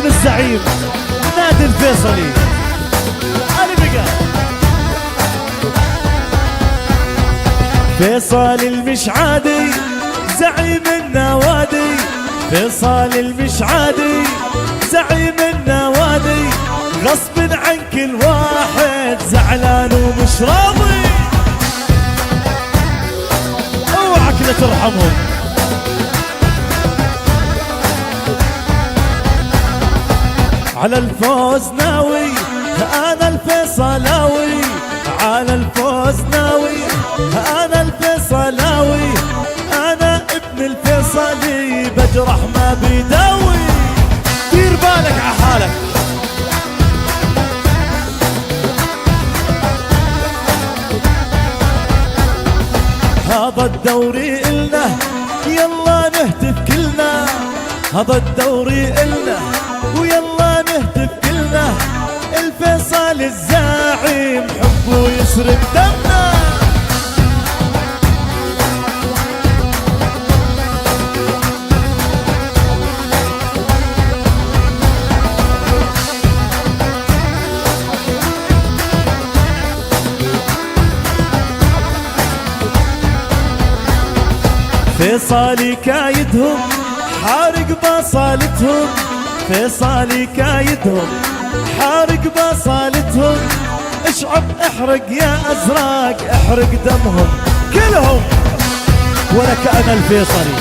من الزعيم نادي الفيصلي علي بقى. فيصل المشعادي زعيم النوادي، فيصل المشعادي زعيم النوادي، غصب عن كل واحد زعلان ومش راضي. اوعك لا ترحمهم. على الفوز ناوي انا الفيصلاوي، على الفوز ناوي انا الفيصلاوي، انا ابن الفيصلي بجرح ما بيداوي. دير بالك عحالك. هذا الدوري إلنا يلا نهتف كلنا، هذا الدوري إلنا ويلا نهتف كلنا، الفيصل الزعيم حبه يسرق دمنا. فيصلي كايدهم حارق بصالتهم، فيصلي كايدهم حارق بصالتهم، اشعب احرق يا ازرق احرق دمهم كلهم، ولك انا الفيصلي.